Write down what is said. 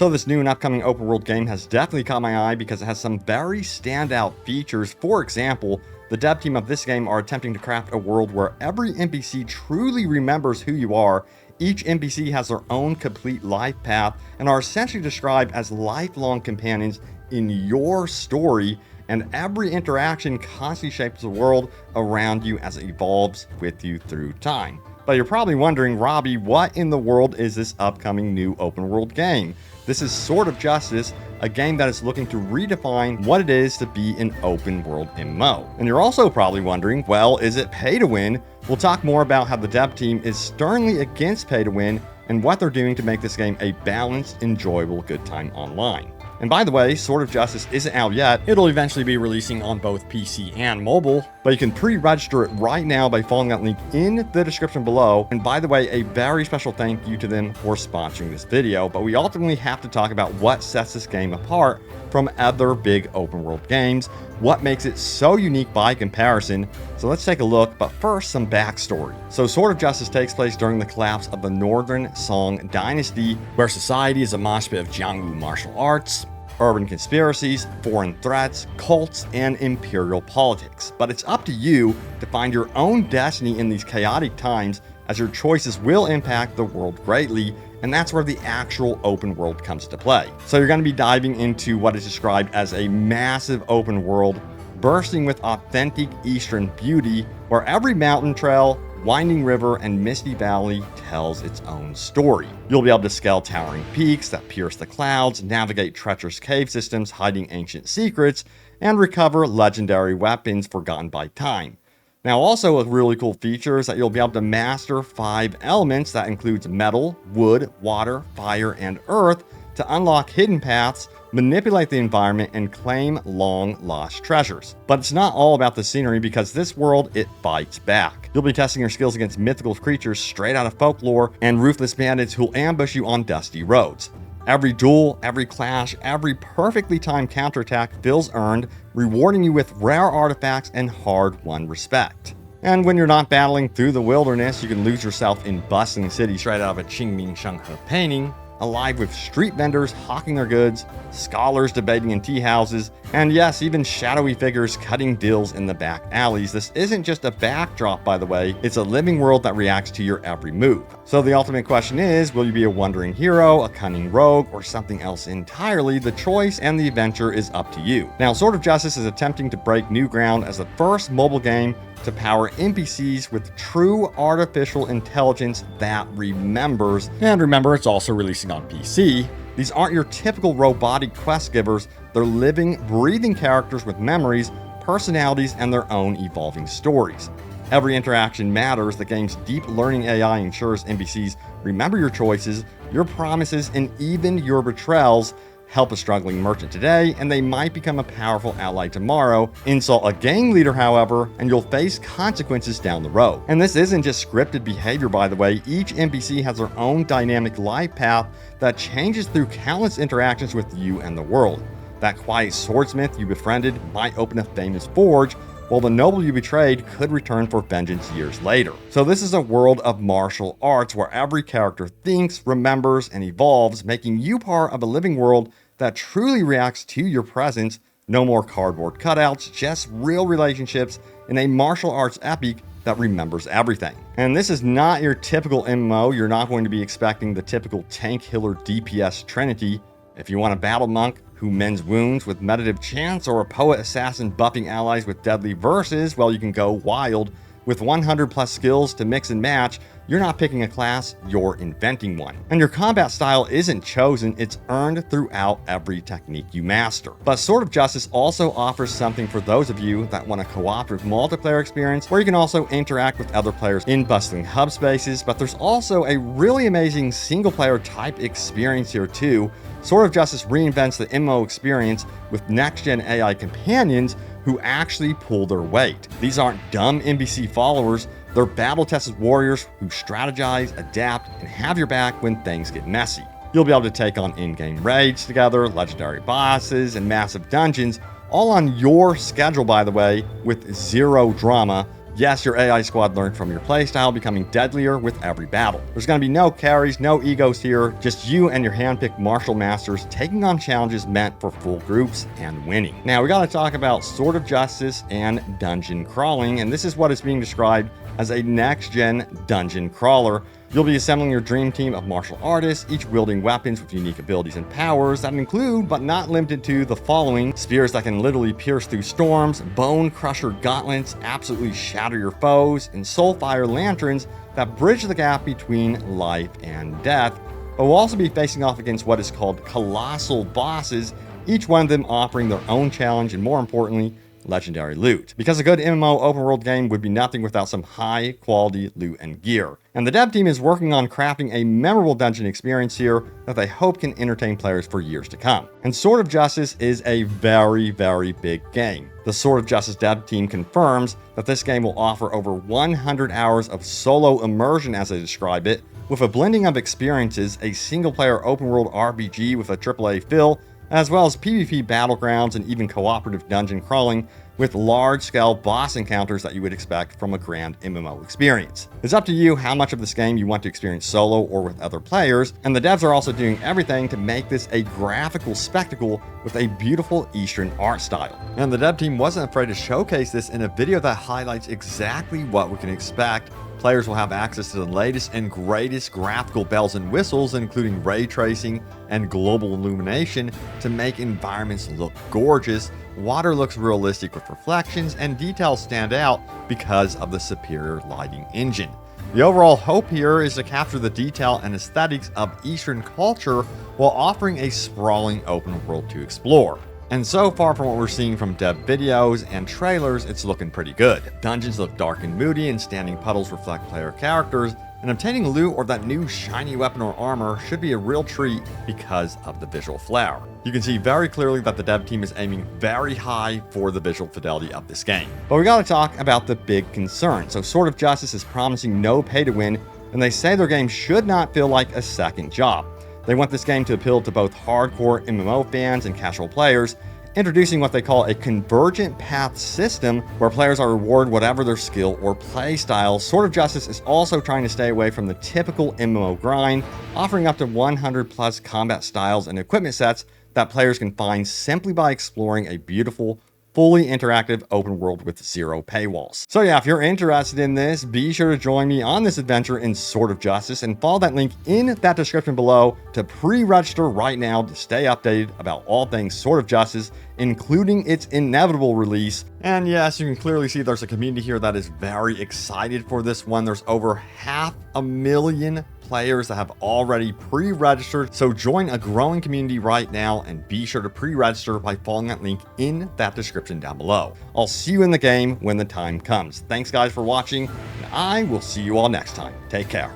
So this new and upcoming open world game has definitely caught my eye because it has some very standout features. For example, the dev team of this game are attempting to craft a world where every NPC truly remembers who you are. Each NPC has their own complete life path and are essentially described as lifelong companions in your story, and every interaction constantly shapes the world around you as it evolves with you through time. But you're probably wondering, Robbie, what in the world is this upcoming new open world game? This is Sword of Justice, a game that is looking to redefine what it is to be an open world MMO. And you're also probably wondering, well, is it pay to win? We'll talk more about how the dev team is sternly against pay to win and what they're doing to make this game a balanced, enjoyable good time online. And by the way, Sword of Justice isn't out yet. It'll eventually be releasing on both PC and mobile, but you can pre-register it right now by following that link in the description below. And by the way, a very special thank you to them for sponsoring this video, but we ultimately have to talk about what sets this game apart from other big open world games, what makes it so unique by comparison. So let's take a look, but first some backstory. So Sword of Justice takes place during the collapse of the Northern Song Dynasty, where society is a mosh pit of Jiangwu martial arts, urban conspiracies, foreign threats, cults, and imperial politics. But it's up to you to find your own destiny in these chaotic times, as your choices will impact the world greatly, and that's where the actual open world comes to play. So you're going to be diving into what is described as a massive open world, bursting with authentic Eastern beauty, where every mountain trail, winding river, and misty valley tells its own story. You'll be able to scale towering peaks that pierce the clouds, navigate treacherous cave systems hiding ancient secrets, and recover legendary weapons forgotten by time. Now, also a really cool feature is that you'll be able to master 5 elements that includes metal, wood, water, fire, and earth to unlock hidden paths, manipulate the environment, and claim long-lost treasures. But it's not all about the scenery, because this world, it fights back. You'll be testing your skills against mythical creatures straight out of folklore and ruthless bandits who'll ambush you on dusty roads. Every duel, every clash, every perfectly timed counterattack feels earned, rewarding you with rare artifacts and hard-won respect. And when you're not battling through the wilderness, you can lose yourself in bustling cities straight out of a Qingming Shenghe painting, alive with street vendors hawking their goods, scholars debating in tea houses, and yes, even shadowy figures cutting deals in the back alleys. This isn't just a backdrop, by the way, it's a living world that reacts to your every move. So the ultimate question is, will you be a wandering hero, a cunning rogue, or something else entirely? The choice and the adventure is up to you. Now, Sword of Justice is attempting to break new ground as the first mobile game to power NPCs with true artificial intelligence that remembers. And remember, it's also releasing on PC. These aren't your typical robotic quest givers. They're living, breathing characters with memories, personalities, and their own evolving stories. Every interaction matters. The game's deep learning AI ensures NPCs remember your choices, your promises, and even your betrayals. Help a struggling merchant today, and they might become a powerful ally tomorrow. Insult a gang leader, however, and you'll face consequences down the road. And this isn't just scripted behavior, by the way. Each NPC has their own dynamic life path that changes through countless interactions with you and the world. That quiet swordsmith you befriended might open a famous forge, while the noble you betrayed could return for vengeance years later. So this is a world of martial arts where every character thinks, remembers, and evolves, making you part of a living world that truly reacts to your presence. No more cardboard cutouts, just real relationships in a martial arts epic that remembers everything. And this is not your typical MMO. You're not going to be expecting the typical tank healer DPS trinity. If you want a battle monk who mends wounds with meditative chants, or a poet assassin buffing allies with deadly verses, well, you can go wild. With 100 plus skills to mix and match, you're not picking a class, you're inventing one. And your combat style isn't chosen, it's earned throughout every technique you master. But Sword of Justice also offers something for those of you that want a cooperative multiplayer experience, where you can also interact with other players in bustling hub spaces. But there's also a really amazing single player type experience here too. Sword of Justice reinvents the MMO experience with next-gen AI companions who actually pull their weight. These aren't dumb NPC followers, they're battle-tested warriors who strategize, adapt, and have your back when things get messy. You'll be able to take on in-game raids together, legendary bosses, and massive dungeons, all on your schedule, by the way, with zero drama. Yes, your AI squad learned from your playstyle, becoming deadlier with every battle. There's going to be no carries, no egos here, just you and your handpicked martial masters taking on challenges meant for full groups and winning. Now, we got to talk about Sword of Justice and dungeon crawling, and this is what is being described as a next-gen dungeon crawler. You'll be assembling your dream team of martial artists, each wielding weapons with unique abilities and powers that include, but not limited to, the following: spears that can literally pierce through storms, bone crusher gauntlets, absolutely shatter your foes, and soulfire lanterns that bridge the gap between life and death. But we'll also be facing off against what is called colossal bosses, each one of them offering their own challenge and, more importantly, legendary loot. Because a good MMO open world game would be nothing without some high quality loot and gear. And the dev team is working on crafting a memorable dungeon experience here that they hope can entertain players for years to come. And Sword of Justice is a very big game. The Sword of Justice dev team confirms that this game will offer over 100 hours of solo immersion, as they describe it, with a blending of experiences, a single player open world RPG with a AAA feel, as well as PvP battlegrounds and even cooperative dungeon crawling with large-scale boss encounters that you would expect from a grand MMO experience. It's up to you how much of this game you want to experience solo or with other players, and the devs are also doing everything to make this a graphical spectacle with a beautiful Eastern art style. And the dev team wasn't afraid to showcase this in a video that highlights exactly what we can expect. Players will have access to the latest and greatest graphical bells and whistles, including ray tracing and global illumination to make environments look gorgeous. Water looks realistic with reflections, and details stand out because of the superior lighting engine. The overall hope here is to capture the detail and aesthetics of Eastern culture while offering a sprawling open world to explore. And so far from what we're seeing from dev videos and trailers, it's looking pretty good. Dungeons look dark and moody, and standing puddles reflect player characters, and obtaining loot or that new shiny weapon or armor should be a real treat because of the visual flair. You can see very clearly that the dev team is aiming very high for the visual fidelity of this game. But we gotta talk about the big concern. So Sword of Justice is promising no pay to win, and they say their game should not feel like a second job. They want this game to appeal to both hardcore MMO fans and casual players, introducing what they call a convergent path system where players are rewarded whatever their skill or play style. Sword of Justice is also trying to stay away from the typical MMO grind, offering up to 100 plus combat styles and equipment sets that players can find simply by exploring a beautiful, fully interactive open world with zero paywalls. So yeah, if you're interested in this, be sure to join me on this adventure in Sword of Justice and follow that link in that description below to pre-register right now to stay updated about all things Sword of Justice, including its inevitable release. And yes, you can clearly see there's a community here that is very excited for this one. There's over 500,000 players that have already pre-registered, so join a growing community right now and be sure to pre-register by following that link in that description down below. I'll see you in the game when the time comes. Thanks guys for watching, and I will see you all next time. Take care.